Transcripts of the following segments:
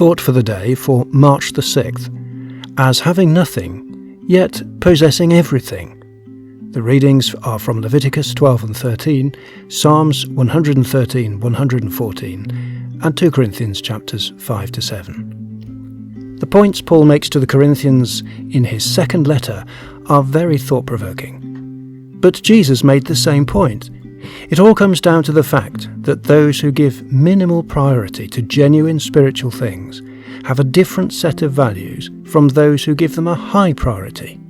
thought for the day for March the 6th, as having nothing, yet possessing everything. The readings are from Leviticus 12 and 13, Psalms 113, 114, and 2 Corinthians chapters 5 to 7. The points Paul makes to the Corinthians in his second letter are very thought-provoking. But Jesus made the same point. It all comes down to the fact that those who give minimal priority to genuine spiritual things have a different set of values from those who give them a high priority.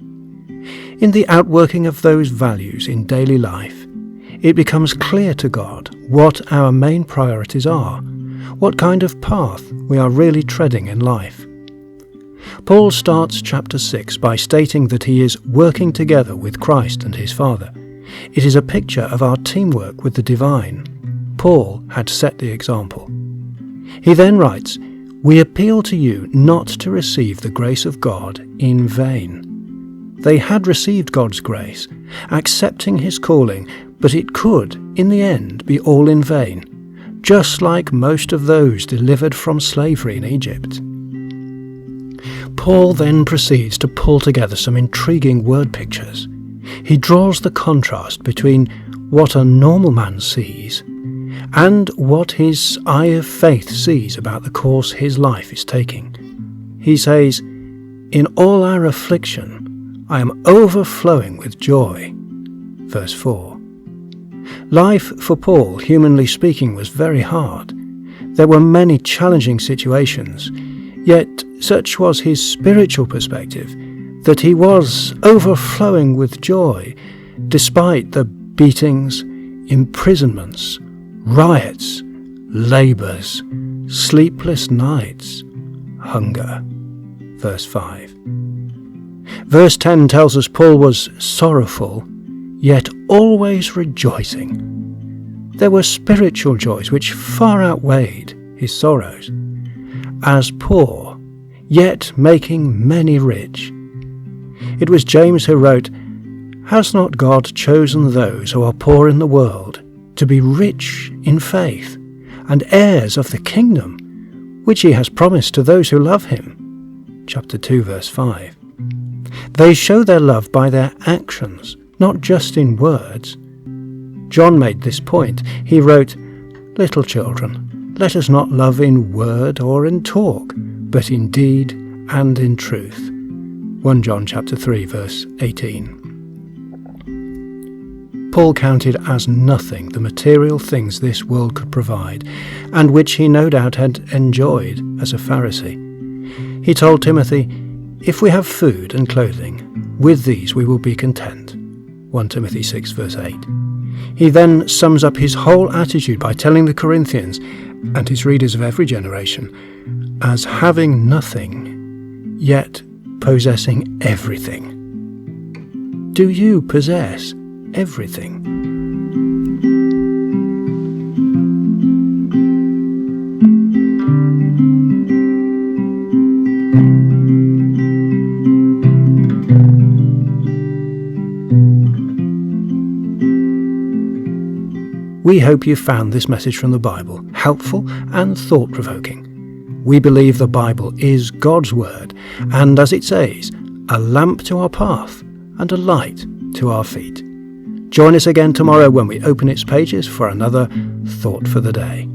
In the outworking of those values in daily life, it becomes clear to God what our main priorities are, what kind of path we are really treading in life. Paul starts chapter 6 by stating that he is working together with Christ and his Father. It is a picture of our teamwork with the divine. Paul had set the example. He then writes, "We appeal to you not to receive the grace of God in vain." They had received God's grace, accepting his calling, but it could, in the end, be all in vain, just like most of those delivered from slavery in Egypt. Paul then proceeds to pull together some intriguing word pictures. He draws the contrast between what a normal man sees and what his eye of faith sees about the course his life is taking. He says, "In all our affliction, I am overflowing with joy." Verse 4. Life for Paul, humanly speaking, was very hard. There were many challenging situations, yet such was his spiritual perspective that he was overflowing with joy despite the beatings, imprisonments, riots, labours, sleepless nights, hunger. Verse 5. Verse 10 tells us Paul was sorrowful, yet always rejoicing. There were spiritual joys which far outweighed his sorrows. As poor, yet making many rich. It was James who wrote, "Has not God chosen those who are poor in the world to be rich in faith and heirs of the kingdom, which he has promised to those who love him?" Chapter 2, verse 5. They show their love by their actions, not just in words. John made this point. He wrote, "Little children, let us not love in word or in talk, but in deed and in truth." 1 John chapter 3, verse 18. Paul counted as nothing the material things this world could provide, and which he no doubt had enjoyed as a Pharisee. He told Timothy, "If we have food and clothing, with these we will be content." 1 Timothy 6, verse 8. He then sums up his whole attitude by telling the Corinthians, and his readers of every generation, as having nothing, yet possessing everything. Do you possess everything? We hope you found this message from the Bible helpful and thought-provoking. We believe the Bible is God's Word, and as it says, a lamp to our path and a light to our feet. Join us again tomorrow when we open its pages for another Thought for the Day.